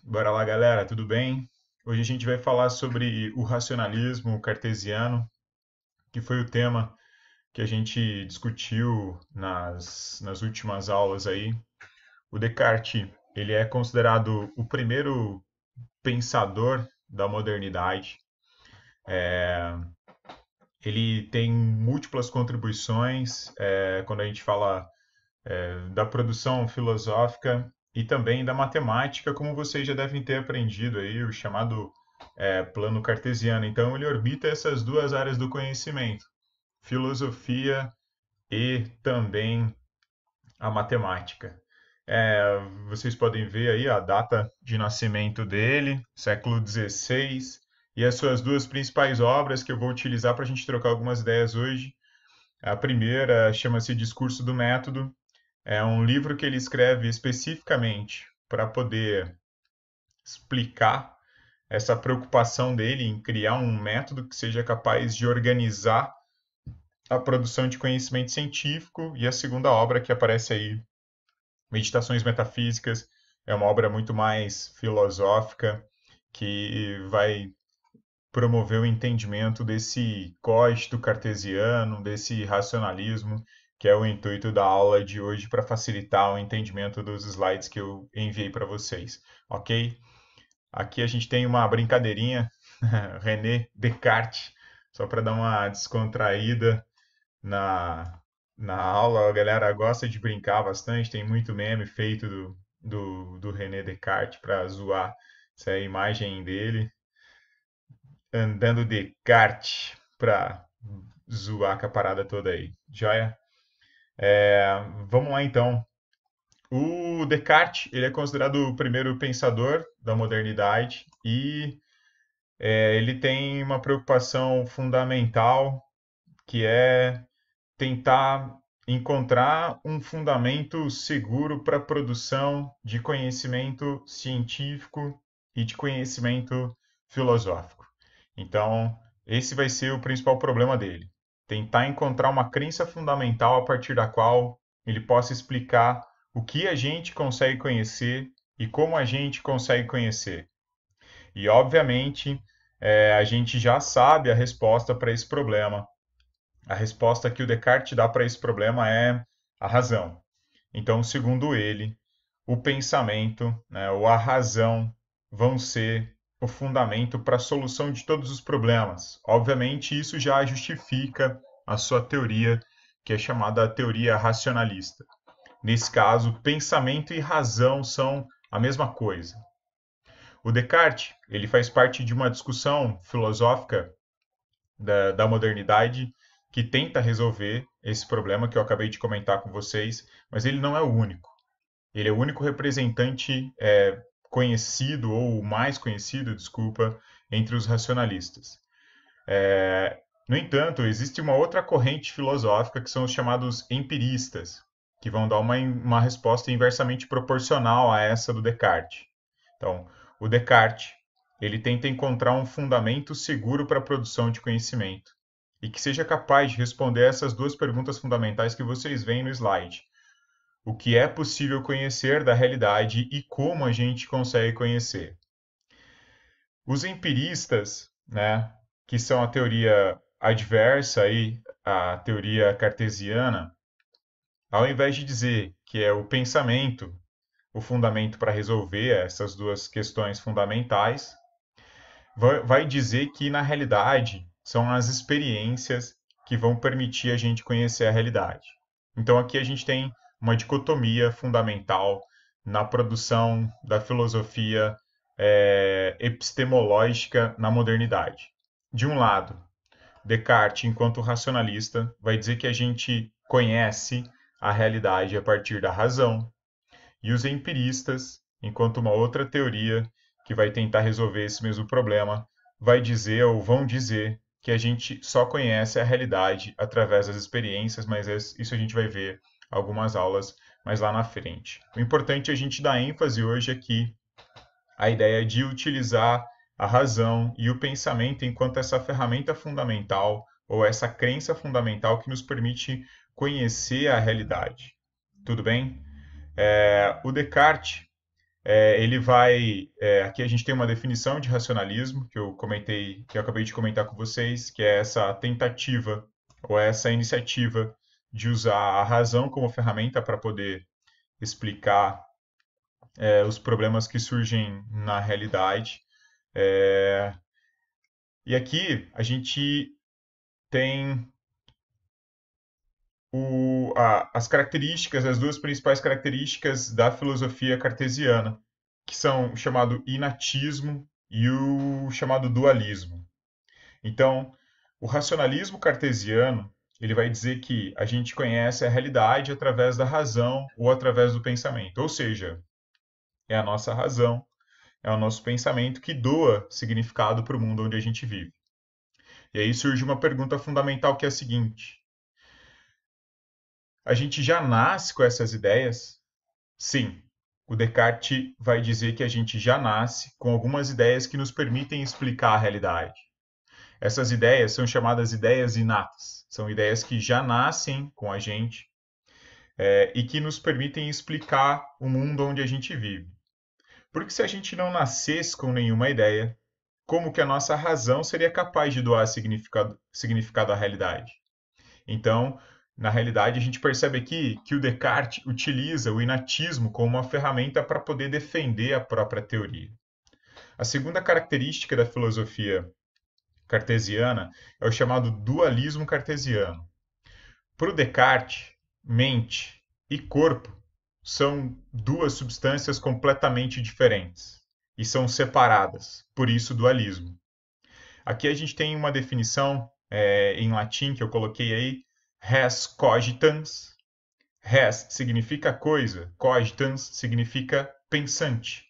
Bora lá, galera, tudo bem? Hoje a gente vai falar sobre o racionalismo cartesiano, que foi o tema que a gente discutiu nas últimas aulas aí. O Descartes, ele é considerado o primeiro pensador da modernidade. Ele tem múltiplas contribuições quando a gente fala da produção filosófica e também da matemática, como vocês já devem ter aprendido aí, o chamado plano cartesiano. Então, ele orbita essas duas áreas do conhecimento, filosofia e também a matemática. Vocês podem ver aí a data de nascimento dele, século XVI, e as suas duas principais obras que eu vou utilizar para a gente trocar algumas ideias hoje. A primeira chama-se Discurso do Método, é um livro que ele escreve especificamente para poder explicar essa preocupação dele em criar um método que seja capaz de organizar a produção de conhecimento científico. E a segunda obra que aparece aí, Meditações Metafísicas, é uma obra muito mais filosófica que vai promover o entendimento desse código cartesiano, desse racionalismo, que é o intuito da aula de hoje para facilitar o entendimento dos slides que eu enviei para vocês, ok? Aqui a gente tem uma brincadeirinha, René Descartes, só para dar uma descontraída na, na aula. A galera gosta de brincar bastante, tem muito meme feito do René Descartes para zoar essa imagem dele andando de kart pra zoar com a parada toda aí. Joia? Vamos lá então. O Descartes, ele é considerado o primeiro pensador da modernidade e ele tem uma preocupação fundamental que é tentar encontrar um fundamento seguro para a produção de conhecimento científico e de conhecimento filosófico. Então, esse vai ser o principal problema dele. Tentar encontrar uma crença fundamental a partir da qual ele possa explicar o que a gente consegue conhecer e como a gente consegue conhecer. E, obviamente, a gente já sabe a resposta para esse problema. A resposta que o Descartes dá para esse problema é a razão. Então, segundo ele, o pensamento, né, ou a razão vão ser o fundamento para a solução de todos os problemas. Obviamente, isso já justifica a sua teoria, que é chamada teoria racionalista. Nesse caso, pensamento e razão são a mesma coisa. O Descartes, ele faz parte de uma discussão filosófica da modernidade que tenta resolver esse problema que eu acabei de comentar com vocês, mas ele não é o único. Ele é o único representante conhecido, ou o mais conhecido, desculpa, entre os racionalistas. No entanto, existe uma outra corrente filosófica que são os chamados empiristas, que vão dar uma resposta inversamente proporcional a essa do Descartes. Então, o Descartes, ele tenta encontrar um fundamento seguro para a produção de conhecimento e que seja capaz de responder essas duas perguntas fundamentais que vocês veem no slide. O que é possível conhecer da realidade e como a gente consegue conhecer. Os empiristas, né, que são a teoria adversa aí, a teoria cartesiana, ao invés de dizer que é o pensamento o fundamento para resolver essas duas questões fundamentais, vai dizer que na realidade são as experiências que vão permitir a gente conhecer a realidade. Então aqui a gente tem uma dicotomia fundamental na produção da filosofia epistemológica na modernidade. De um lado, Descartes, enquanto racionalista, vai dizer que a gente conhece a realidade a partir da razão, e os empiristas, enquanto uma outra teoria que vai tentar resolver esse mesmo problema, vai dizer ou vão dizer que a gente só conhece a realidade através das experiências, mas isso a gente vai ver algumas aulas mais lá na frente. O importante é a gente dar ênfase hoje aqui à ideia de utilizar a razão e o pensamento enquanto essa ferramenta fundamental ou essa crença fundamental que nos permite conhecer a realidade. Tudo bem? O Descartes Ele vai. Aqui a gente tem uma definição de racionalismo que eu comentei, que eu acabei de comentar com vocês, que é essa tentativa ou essa iniciativa de usar a razão como ferramenta para poder explicar os problemas que surgem na realidade. É, e aqui a gente tem as características, as duas principais características da filosofia cartesiana, que são o chamado inatismo e o chamado dualismo. Então, o racionalismo cartesiano, ele vai dizer que a gente conhece a realidade através da razão ou através do pensamento, ou seja, é a nossa razão, é o nosso pensamento que doa significado para o mundo onde a gente vive. E aí surge uma pergunta fundamental que é a seguinte: a gente já nasce com essas ideias? Sim, o Descartes vai dizer que a gente já nasce com algumas ideias que nos permitem explicar a realidade. Essas ideias são chamadas ideias inatas. São ideias que já nascem com a gente e que nos permitem explicar o mundo onde a gente vive. Porque se a gente não nascesse com nenhuma ideia, como que a nossa razão seria capaz de doar significado à realidade? Então, na realidade, a gente percebe aqui que o Descartes utiliza o inatismo como uma ferramenta para poder defender a própria teoria. A segunda característica da filosofia cartesiana é o chamado dualismo cartesiano. Para o Descartes, mente e corpo são duas substâncias completamente diferentes e são separadas, por isso dualismo. Aqui a gente tem uma definição em latim que eu coloquei aí, res cogitans. Res significa coisa, cogitans significa pensante.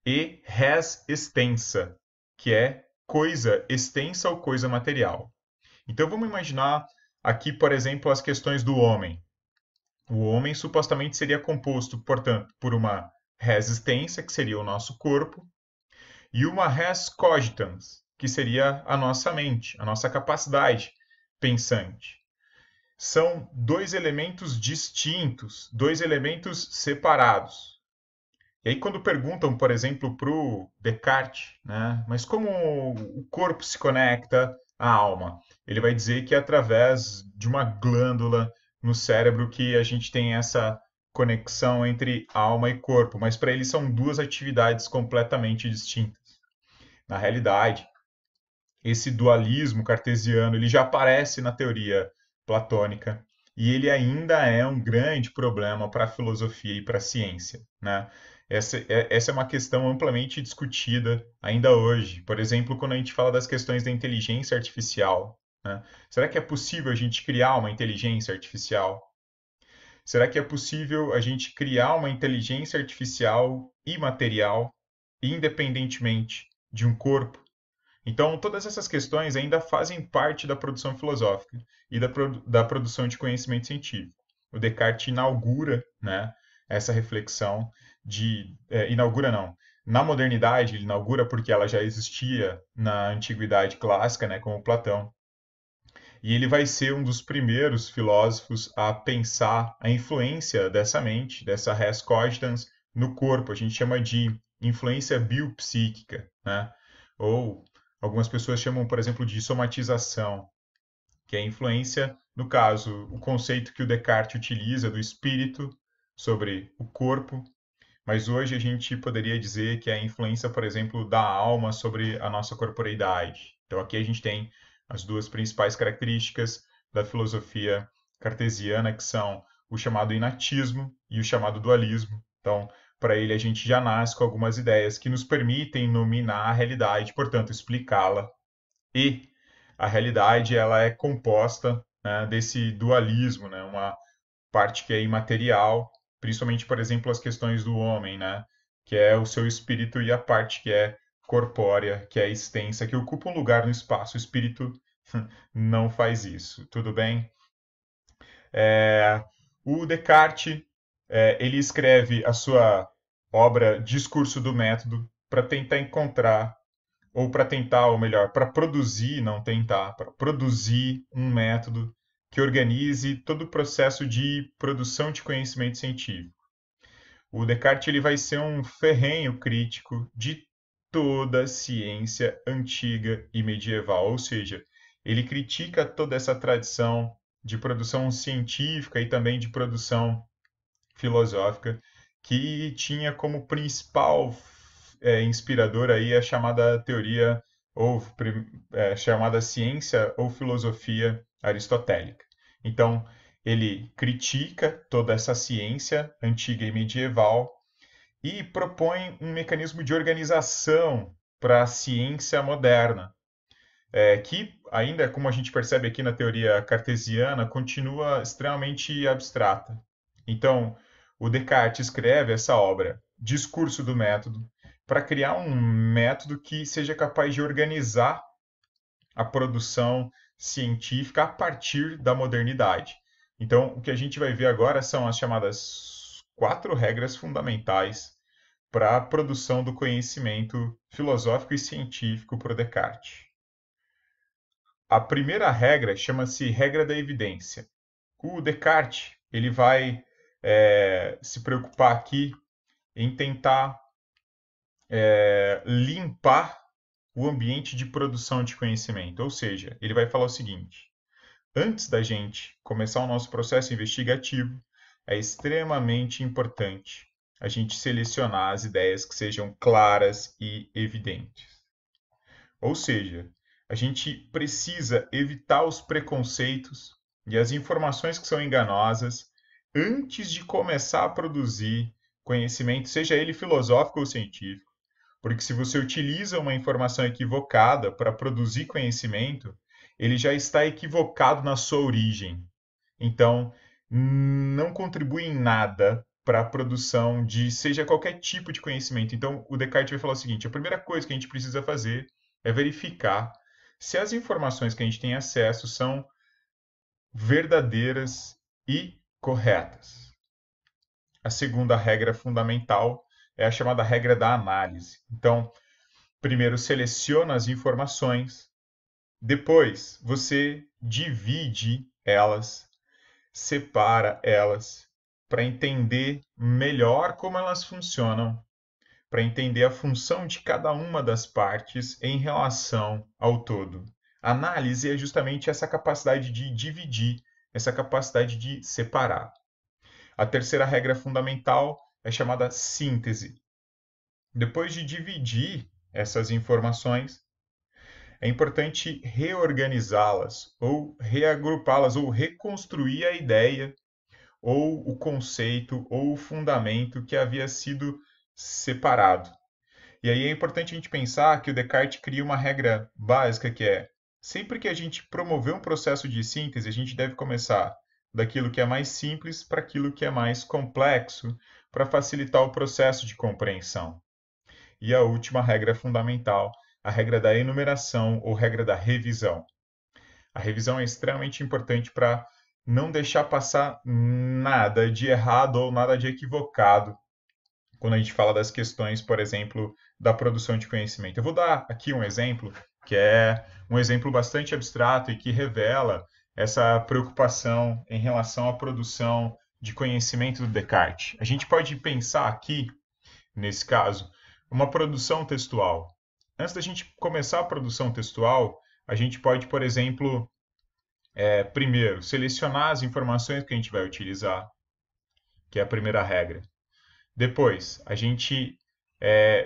E res extensa, que é coisa extensa ou coisa material. Então vamos imaginar aqui, por exemplo, as questões do homem. O homem supostamente seria composto, portanto, por uma res extensa, que seria o nosso corpo, e uma res cogitans, que seria a nossa mente, a nossa capacidade pensante. São dois elementos distintos, dois elementos separados. E aí, quando perguntam, por exemplo, para o Descartes, né, mas como o corpo se conecta à alma? Ele vai dizer que é através de uma glândula no cérebro que a gente tem essa conexão entre alma e corpo, mas para ele são duas atividades completamente distintas. Na realidade, esse dualismo cartesiano ele já aparece na teoria platônica e ele ainda é um grande problema para a filosofia e para a ciência, né? Essa é uma questão amplamente discutida ainda hoje. Por exemplo, quando a gente fala das questões da inteligência artificial, né? Será que é possível a gente criar uma inteligência artificial? Será que é possível a gente criar uma inteligência artificial imaterial, independentemente de um corpo? Então, todas essas questões ainda fazem parte da produção filosófica e da produção de conhecimento científico. O Descartes inaugura, né, essa reflexão inaugura não. Na modernidade, ele inaugura porque ela já existia na antiguidade clássica, né, como Platão. E ele vai ser um dos primeiros filósofos a pensar a influência dessa mente, dessa res cogitans, no corpo. A gente chama de influência biopsíquica, né? Ou algumas pessoas chamam, por exemplo, de somatização, que é a influência, no caso, o conceito que o Descartes utiliza do espírito sobre o corpo, mas hoje a gente poderia dizer que é a influência, por exemplo, da alma sobre a nossa corporeidade. Então aqui a gente tem as duas principais características da filosofia cartesiana, que são o chamado inatismo e o chamado dualismo. Então, para ele, a gente já nasce com algumas ideias que nos permitem nominar a realidade, portanto, explicá-la. E a realidade ela é composta, né, desse dualismo, né, uma parte que é imaterial, principalmente, por exemplo, as questões do homem, né, que é o seu espírito, e a parte que é corpórea, que é extensa, que ocupa um lugar no espaço. O espírito não faz isso, tudo bem? É, o Descartes, ele escreve a sua obra Discurso do Método para tentar encontrar, ou para tentar, ou melhor, para produzir, não tentar, para produzir um método que organize todo o processo de produção de conhecimento científico. O Descartes ele vai ser um ferrenho crítico de toda a ciência antiga e medieval, ou seja, ele critica toda essa tradição de produção científica e também de produção filosófica que tinha como principal inspirador aí a chamada teoria ou chamada ciência ou filosofia aristotélica. Então, ele critica toda essa ciência antiga e medieval e propõe um mecanismo de organização para a ciência moderna, que ainda, como a gente percebe aqui na teoria cartesiana, continua extremamente abstrata. Então, o Descartes escreve essa obra, Discurso do Método, para criar um método que seja capaz de organizar a produção científica a partir da modernidade. Então, o que a gente vai ver agora são as chamadas 4 regras fundamentais para a produção do conhecimento filosófico e científico por Descartes. A primeira regra chama-se regra da evidência. O Descartes ele vai se preocupar aqui em tentar limpar o ambiente de produção de conhecimento. Ou seja, ele vai falar o seguinte: antes da gente começar o nosso processo investigativo, é extremamente importante a gente selecionar as ideias que sejam claras e evidentes. Ou seja, a gente precisa evitar os preconceitos e as informações que são enganosas antes de começar a produzir conhecimento, seja ele filosófico ou científico. Porque se você utiliza uma informação equivocada para produzir conhecimento, ele já está equivocado na sua origem. Então, não contribui em nada para a produção de seja qualquer tipo de conhecimento. Então, o Descartes vai falar o seguinte: a primeira coisa que a gente precisa fazer é verificar se as informações que a gente tem acesso são verdadeiras e corretas. A segunda regra fundamental é a chamada regra da análise. Então, primeiro seleciona as informações, depois você divide elas, separa elas, para entender melhor como elas funcionam, para entender a função de cada uma das partes em relação ao todo. A análise é justamente essa capacidade de dividir, essa capacidade de separar. A terceira regra fundamental é chamada síntese. Depois de dividir essas informações, é importante reorganizá-las, ou reagrupá-las, ou reconstruir a ideia, ou o conceito, ou o fundamento que havia sido separado. E aí é importante a gente pensar que o Descartes cria uma regra básica que é: sempre que a gente promover um processo de síntese, a gente deve começar daquilo que é mais simples para aquilo que é mais complexo, para facilitar o processo de compreensão. E a última regra fundamental, a regra da enumeração ou regra da revisão. A revisão é extremamente importante para não deixar passar nada de errado ou nada de equivocado quando a gente fala das questões, por exemplo, da produção de conhecimento. Eu vou dar aqui um exemplo, que é um exemplo bastante abstrato e que revela essa preocupação em relação à produção de conhecimento do Descartes. A gente pode pensar aqui, nesse caso, uma produção textual. Antes da gente começar a produção textual, a gente pode, por exemplo, primeiro, selecionar as informações que a gente vai utilizar, que é a primeira regra. Depois, a gente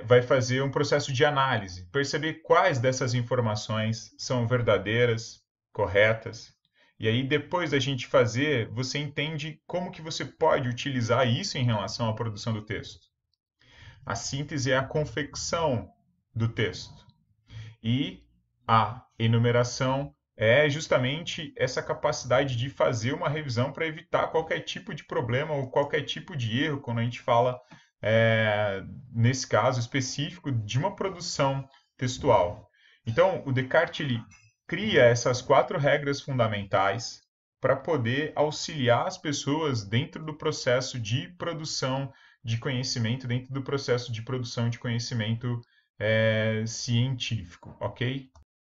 vai fazer um processo de análise, perceber quais dessas informações são verdadeiras, corretas. E aí, depois da gente fazer, você entende como que você pode utilizar isso em relação à produção do texto. A síntese é a confecção do texto. E a enumeração é justamente essa capacidade de fazer uma revisão para evitar qualquer tipo de problema ou qualquer tipo de erro quando a gente fala, nesse caso específico, de uma produção textual. Então, o Descartes ele cria essas 4 regras fundamentais para poder auxiliar as pessoas dentro do processo de produção de conhecimento, dentro do processo de produção de conhecimento científico, ok?